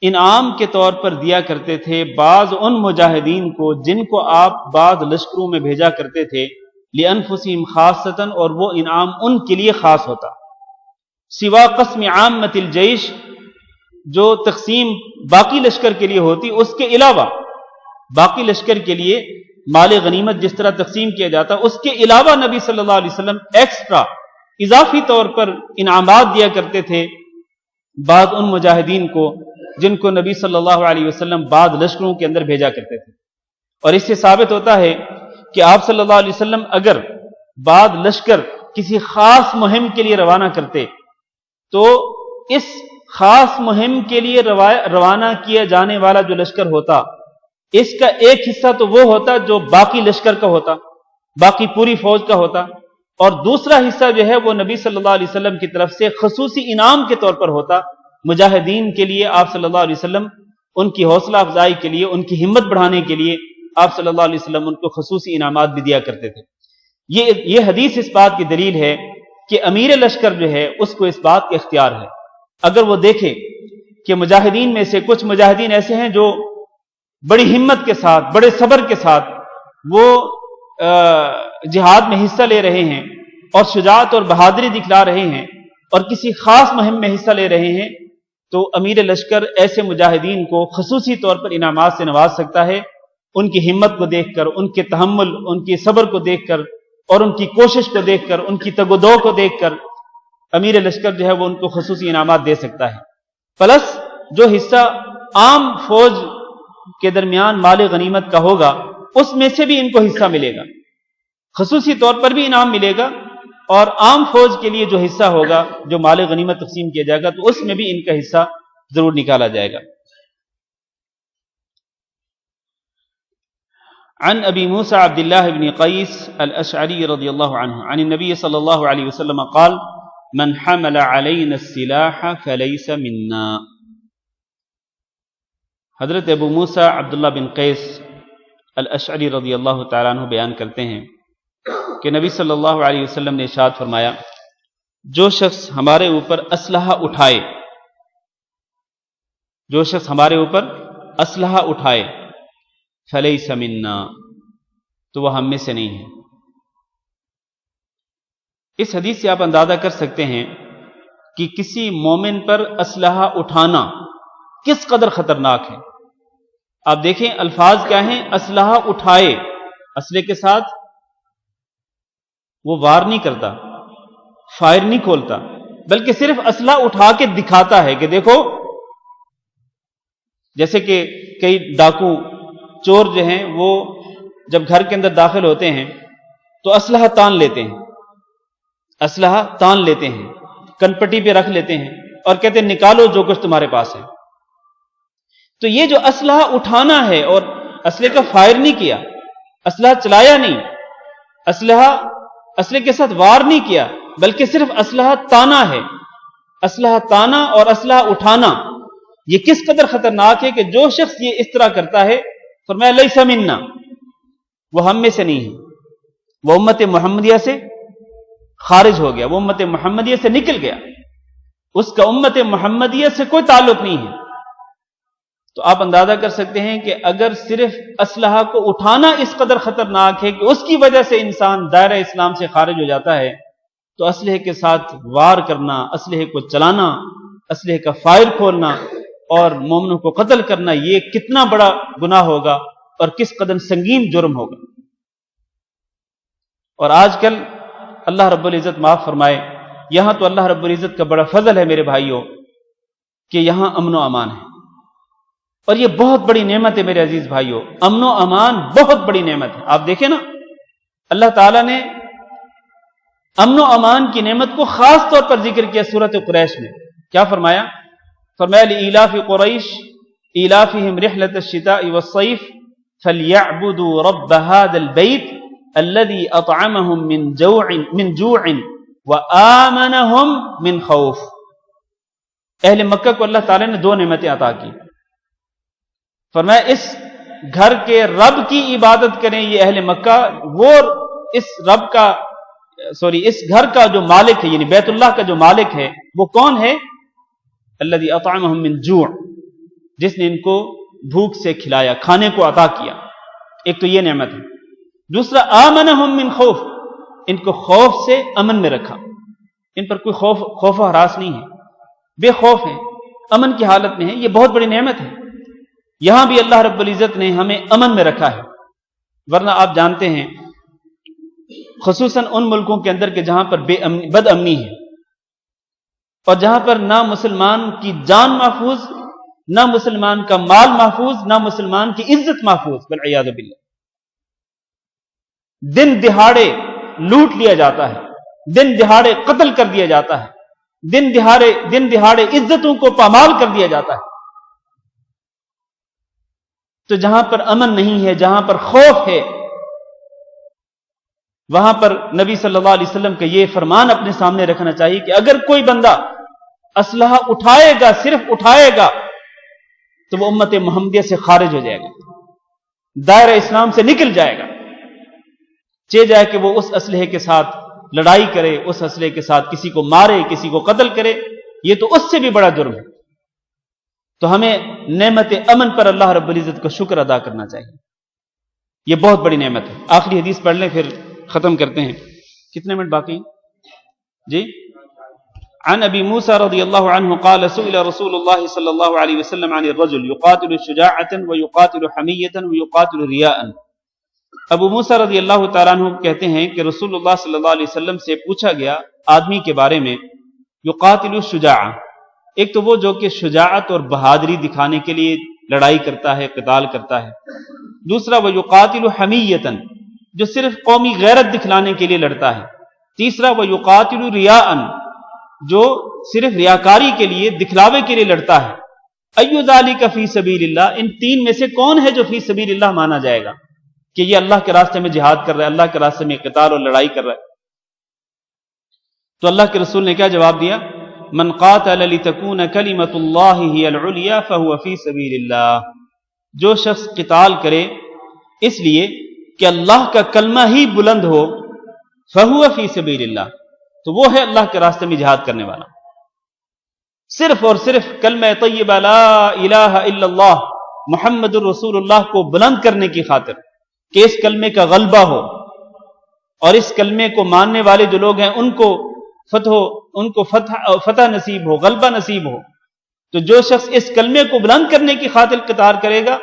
انعام کے طور پر دیا کرتے تھے بعض ان مجاہدین کو جن کو آپ بعض لشکروں میں بھیجا کرتے تھے، لانفسهم خاصة، اور وہ انعام ان کے لیے خاص ہوتا، سوا قسم عامة الجيش، جو تقسیم باقی لشکر کے لیے ہوتی اس کے علاوہ باقی لشکر کے لیے مال غنیمت جس طرح تقسیم کیا جاتا اس کے علاوہ نبی صلی اللہ علیہ وسلم ایکسٹرا اضافی طور پر انعامات دیا کرتے تھے بعض ان مجاہدین کو جن کو نبی صلی اللہ علیہ وسلم بعض لشکروں کے اندر بھیجا کرتے تھے۔ اور اس سے ثابت ہوتا ہے کہ آپ صلی اللہ علیہ وسلم اگر بعض لشکر کسی خاص مہم کے لیے روانہ کرتے تو اس خاص مہم کے لیے روانہ کیا جانے والا جو لشکر ہوتا اس کا ایک حصہ تو وہ ہوتا جو باقی لشکر کا ہوتا، باقی پوری فوج کا ہوتا، اور دوسرا حصہ جو ہے وہ نبی صلی اللہ علیہ وسلم کی طرف سے خصوصی انعام کے طور پر ہوتا مجاہدین کے لیے۔ آپ صلی اللہ علیہ وسلم ان کی حوصلہ افزائی کے لیے، ان کی ہمت بڑھانے کے لیے آپ صلی اللہ علیہ وسلم ان کو خصوصی انعامات بھی دیا کرتے تھے۔ یہ حدیث اس بات کی دلیل ہے کہ امیر لشکر جو ہے اس کو اس بات کا اختیار ہے، اگر وہ دیکھے کہ مجاہدین میں سے کچھ مجاہدین ایسے ہیں جو بڑی ہمت کے ساتھ، بڑے صبر کے ساتھ وہ جہاد میں حصہ لے رہے ہیں اور شجاعت اور بہادری دکھلا رہے ہیں اور کسی خاص مہم میں حصہ لے رہے ہیں، تو امیر لشکر ایسے مجاہدین کو خصوصی طور پر انعامات سے نواز سکتا ہے، ان کی ہمت کو دیکھ کر، ان کے تحمل، ان کی صبر کو دیکھ کر اور ان کی کوشش کو دیکھ کر، ان کی تگ و دو کو دیکھ کر امیر لشکر جو ہے وہ ان کو خصوصی انعامات دے سکتا ہے۔ پلس جو حصہ عام فوج کے درمیان مال غنیمت کا ہوگا اس میں سے بھی ان کو حصہ ملے گا، خصوصی طور پر بھی انعام ملے گا، اور عام فوج کے لیے جو حصہ ہوگا جو مال غنیمت تقسیم کیا جائے گا تو اس میں بھی ان کا حصہ ضرور نکالا جائے گا۔ عن ابی موسیٰ عبد اللہ بن قیس الاشعری رضی اللہ عنہ عن النبی صلی اللہ علیہ وسلم قال من حمل علینا السلاح فلیس منا۔ حضرت ابو موسیٰ عبداللہ بن قیس الاشعری رضی اللہ تعالیٰ عنہ بیان کرتے ہیں کہ نبی صلی اللہ علیہ وسلم نے ارشاد فرمایا، جو شخص ہمارے اوپر اسلحہ اٹھائے، جو شخص ہمارے اوپر اسلحہ اٹھائے، فلیس منا، تو وہ ہم میں سے نہیں ہے۔ اس حدیث سے آپ اندازہ کر سکتے ہیں کہ کسی مومن پر اسلحہ اٹھانا کس قدر خطرناک ہے۔ آپ دیکھیں الفاظ کیا ہیں، اسلحہ اٹھائے، اسلحے کے ساتھ وہ وار نہیں کرتا، فائر نہیں کھولتا، بلکہ صرف اسلحہ اٹھا کے دکھاتا ہے کہ دیکھو، جیسے کہ کئی ڈاکو چور جو ہیں وہ جب گھر کے اندر داخل ہوتے ہیں تو اسلحہ تان لیتے ہیں، اسلحہ تان لیتے ہیں، کنپٹی پہ رکھ لیتے ہیں اور کہتے ہیں نکالو جو کچھ تمہارے پاس ہے۔ تو یہ جو اسلحہ اٹھانا ہے اور اسلحے کا فائر نہیں کیا، اسلحہ چلایا نہیں، اسلحے کے ساتھ وار نہیں کیا، بلکہ صرف اسلحہ تانا ہے، اسلحہ تانا اور اسلحہ اٹھانا یہ کس قدر خطرناک ہے کہ جو شخص یہ اس طرح کرتا ہے فرمایا لیس منا، وہ ہم میں سے نہیں ہے، وہ امت محمدیہ سے خارج ہو گیا، وہ امت محمدیہ سے نکل گیا، اس کا امت محمدیہ سے کوئی تعلق نہیں ہے۔ تو آپ اندازہ کر سکتے ہیں کہ اگر صرف اسلحہ کو اٹھانا اس قدر خطرناک ہے کہ اس کی وجہ سے انسان دائرہ اسلام سے خارج ہو جاتا ہے، تو اسلحے کے ساتھ وار کرنا، اسلحے کو چلانا، اسلحے کا فائر کھولنا اور مومنوں کو قتل کرنا یہ کتنا بڑا گناہ ہوگا اور کس قدر سنگین جرم ہوگا۔ اور آج کل اللہ رب العزت معاف فرمائے، یہاں تو اللہ رب العزت کا بڑا فضل ہے میرے بھائیوں کہ یہاں امن و امان ہے، اور یہ بہت بڑی نعمت ہے میرے عزیز بھائیوں، امن و امان بہت بڑی نعمت ہے۔ آپ دیکھیں نا، اللہ تعالیٰ نے امن و امان کی نعمت کو خاص طور پر ذکر کیا سورۃ قریش میں، کیا فرمایا؟ فرمایا لإیلاف قریش إيلافهم رحلة الشتاء والصيف فليعبدوا رب هذا البيت الذي أطعمهم من جوع وآمنهم من خوف. اہل مکہ کو اللہ تعالیٰ نے 2 نعمتیں عطا کی. فرمایا اس گھر کے رب کی عبادت کریں یہ اہل مکہ، وہ اس گھر کا جو مالک ہے، یعنی بیت اللہ کا جو مالک ہے وہ کون ہے؟ الذی اطعمہم من جوع، جس نے ان کو بھوک سے کھلایا، کھانے کو عطا کیا. ایک تو یہ نعمت ہے. دوسرا آمنہم من خوف، ان کو خوف سے امن میں رکھا. ان پر کوئی خوف و ہراس نہیں ہے، بے خوف ہیں، امن کی حالت میں ہیں. یہ بہت بڑی نعمت ہے. یہاں بھی اللہ رب العزت نے ہمیں امن میں رکھا ہے. ورنہ آپ جانتے ہیں خصوصاً ان ملکوں کے اندر کہ جہاں پر بد امنی ہے اور جہاں پر نہ مسلمان کی جان محفوظ، نہ مسلمان کا مال محفوظ، نہ مسلمان کی عزت محفوظ، والعیاذ باللہ. دن دہاڑے لوٹ لیا جاتا ہے، دن دہاڑے قتل کر دیا جاتا ہے، دن دہاڑے عزتوں کو پامال کر دیا جاتا ہے. تو جہاں پر امن نہیں ہے، جہاں پر خوف ہے، وہاں پر نبی صلی اللہ علیہ وسلم کا یہ فرمان اپنے سامنے رکھنا چاہیے کہ اگر کوئی بندہ اسلحہ اٹھائے گا، صرف اٹھائے گا، تو وہ امت محمدیہ سے خارج ہو جائے گا، دائرہ اسلام سے نکل جائے گا. جائے کہ وہ اس اسلحے کے ساتھ لڑائی کرے، اس اسلحے کے ساتھ کسی کو مارے، کسی کو قتل کرے، یہ تو اس سے بھی بڑا جرم ہے. تو ہمیں نعمت امن پر اللہ رب العزت کا شکر ادا کرنا چاہیے. یہ بہت بڑی نعمت ہے. آخری حدیث پڑھ لیں پھر ختم کرتے ہیں. کتنے منٹ باقی جی؟ عن ابی موسیٰ رضی اللہ عنہ قال سئل رسول اللہ صلی اللہ علیہ وسلم عن الرجل يقاتل شجاعة ويقاتل حمیة ويقاتل رياء. ابو موسیٰ رضی اللہ تعالیٰ عنہ کہتے ہیں کہ رسول اللہ صلی اللہ علیہ وسلم سے پوچھا گیا آدمی کے بارے میں، یقاتل الشجاعہ، ایک تو وہ جو کہ شجاعت اور بہادری دکھانے کے لیے لڑائی کرتا ہے، قتال کرتا ہے. دوسرا وہ یقاتل حمیۃ، جو صرف قومی غیرت دکھلانے کے لیے لڑتا ہے. تیسرا وہ یقاتل ریاء، جو صرف ریاکاری کے لیے، دکھلاوے کے لیے لڑتا ہے. ای ذالک فی سبیل اللہ، ان 3 میں سے کون ہے جو فی سبیل اللہ مانا جائے گا کہ یہ اللہ کے راستے میں جہاد کر رہا ہے، اللہ کے راستے میں قتال اور لڑائی کر رہا ہے؟ تو اللہ کے رسول نے کیا جواب دیا؟ من قاتل لتکون کلمۃ اللہ ہی العلیٰ فہو فی سبیل اللہ، جو شخص قتال کرے اس لیے کہ اللہ کا کلمہ ہی بلند ہو، فہو فی سبیل اللہ، تو وہ ہے اللہ کے راستے میں جہاد کرنے والا. صرف اور صرف کلمہ طیبہ لا الہ الا اللہ محمد الرسول اللہ کو بلند کرنے کی خاطر کہ اس کلمے کا غلبہ ہو اور اس کلمے کو ماننے والے جو لوگ ہیں ان کو فتح نصیب ہو، غلبہ نصیب ہو. تو جو شخص اس کلمے کو بلند کرنے کی خاطر قتال کرے گا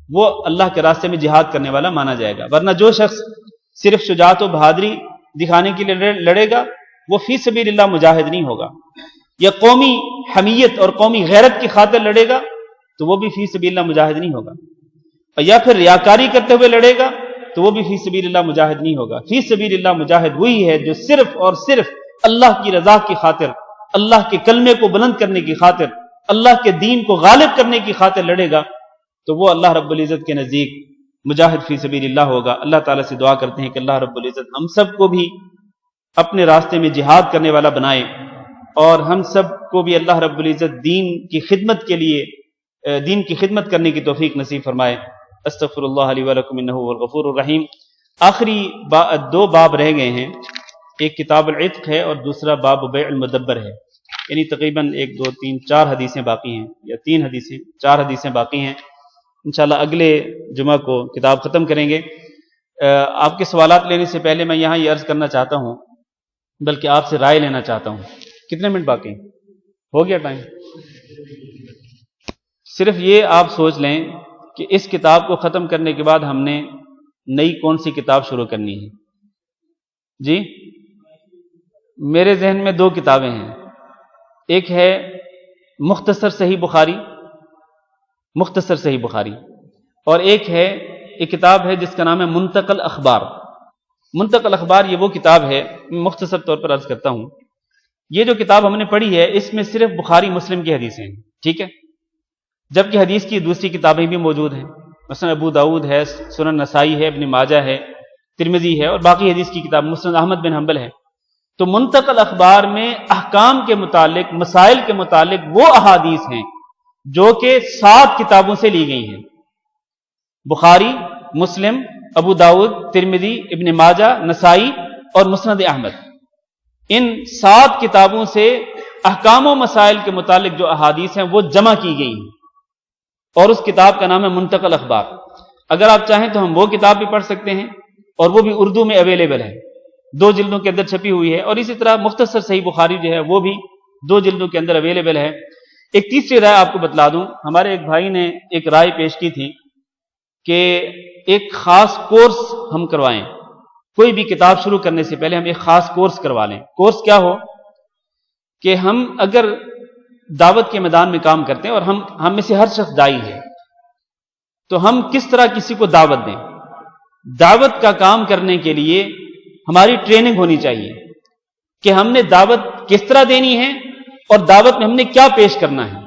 وہ اللہ کے راستے میں جہاد کرنے والا مانا جائے گا. ورنہ جو شخص صرف شجاعت و بہادری دکھانے کے لیے لڑے گا وہ فی سبیل اللہ مجاہد نہیں ہوگا. یا قومی حمیت اور قومی غیرت کی خاطر لڑے گا تو وہ بھی فی سبیل اللہ مجاہد نہیں ہوگا. یا پھر ریاکاری کرتے ہوئے لڑے گا تو وہ بھی فی سبیل اللہ مجاہد نہیں ہوگا. فی سبیل اللہ مجاہد وہی ہے جو صرف اور صرف اللہ کی رضا کی خاطر، اللہ کے کلمے کو بلند کرنے کی خاطر، اللہ کے دین کو غالب کرنے کی خاطر لڑے گا، تو وہ اللہ رب العزت کے نزدیک مجاہد فی سبیل اللہ ہوگا. اللہ تعالیٰ سے دعا کرتے ہیں کہ اللہ رب العزت ہم سب کو بھی اپنے راستے میں جہاد کرنے والا بنائے، اور ہم سب کو بھی اللہ رب العزت دین کی خدمت کرنے کی توفیق نصیب فرمائے. استغفر اللہ لی ولکم انہ هو الغفور الرحیم. آخری 2 باب رہ گئے ہیں، ایک کتاب العتق ہے اور دوسرا باب بیع المدبر ہے. یعنی تقریباً 1 2 3 4 حدیثیں باقی ہیں، یا 4 حدیثیں باقی ہیں. انشاءاللہ اگلے جمعہ کو کتاب ختم کریں گے. آپ کے سوالات لینے سے پہلے میں یہاں یہ عرض کرنا چاہتا ہوں، بلکہ آپ سے رائے لینا چاہتا ہوں. کتنے منٹ باقی ہیں؟ ہو گیا ٹائم؟ صرف یہ آپ سوچ لیں کہ اس کتاب کو ختم کرنے کے بعد ہم نے نئی کون سی کتاب شروع کرنی ہے؟ جی میرے ذہن میں 2 کتابیں ہیں. ایک ہے مختصر صحیح بخاری، اور ایک کتاب ہے جس کا نام ہے منتقل اخبار. منتقل اخبار یہ وہ کتاب ہے، میں مختصر طور پر عرض کرتا ہوں. یہ جو کتاب ہم نے پڑھی ہے اس میں صرف بخاری مسلم کی حدیثیں ہیں، ٹھیک ہے؟ جبکہ حدیث کی دوسری کتابیں بھی موجود ہیں، مثلا ابو داؤد ہے، سنن نسائی ہے، ابن ماجہ ہے، ترمذی ہے، اور باقی حدیث کی کتاب مسند احمد بن حنبل ہے۔ تو منتقل اخبار میں احکام کے متعلق، مسائل کے متعلق وہ احادیث ہیں جو کہ 7 کتابوں سے لی گئی ہیں، بخاری، مسلم، ابو داؤد، ترمذی، ابن ماجہ، نسائی اور مسند احمد۔ ان 7 کتابوں سے احکام و مسائل کے متعلق جو احادیث ہیں وہ جمع کی گئی ہیں، اور اس کتاب کا نام ہے منتقل اخبار۔ اگر آپ چاہیں تو ہم وہ کتاب بھی پڑھ سکتے ہیں، اور وہ بھی اردو میں اویلیبل ہے، 2 جلدوں کے اندر چھپی ہوئی ہے، اور اسی طرح مختصر صحیح بخاری جو ہے وہ بھی 2 جلدوں کے اندر اویلیبل ہے۔ ایک تیسری رائے آپ کو بتلا دوں، ہمارے ایک بھائی نے ایک رائے پیش کی تھی کہ ایک خاص کورس ہم کروائیں، کوئی بھی کتاب شروع کرنے سے پہلے ہم ایک خاص کورس کروا لیں۔ کورس کیا ہو کہ ہم اگر دعوت کے میدان میں کام کرتے ہیں، اور ہم میں سے ہر شخص داعی ہے، تو ہم کس طرح کسی کو دعوت دیں، دعوت کا کام کرنے کے لیے ہماری ٹریننگ ہونی چاہیے کہ ہم نے دعوت کس طرح دینی ہے، اور دعوت میں ہم نے کیا پیش کرنا ہے۔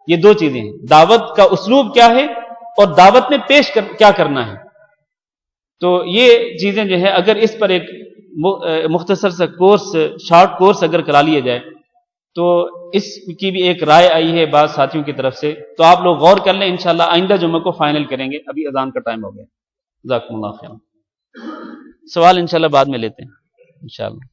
یہ 2 چیزیں ہیں، دعوت کا اسلوب کیا ہے اور دعوت میں کیا کرنا ہے۔ تو یہ چیزیں جو ہے اگر اس پر ایک مختصر سا کورس، شارٹ کورس اگر کرا لیا جائے، تو اس کی بھی ایک رائے آئی ہے بعض ساتھیوں کی طرف سے، تو آپ لوگ غور کر لیں، انشاءاللہ آئندہ جمعہ کو فائنل کریں گے، ابھی اذان کا ٹائم ہو گیا۔ جزاکم اللہ خیر۔ سوال انشاءاللہ بعد میں لیتے ہیں انشاءاللہ۔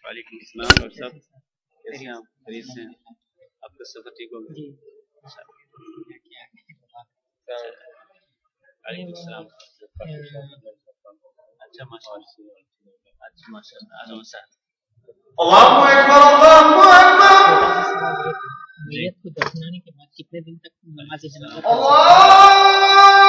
وعلیکم السلام ڈاکٹر صاحب، کیسے ہیں آپ؟ خیریت سے ہیں؟ آپ کا سفر ٹھیک ہو گیا؟ جی۔ وعلیکم السلام۔ اچھا ماشاء اللہ، اچھا ماشاء اللہ، اللہ اکبر، اللہ اکبر۔ نیت کو دفنانے کے بعد کتنے دن تک نماز جنازہ؟ اللہ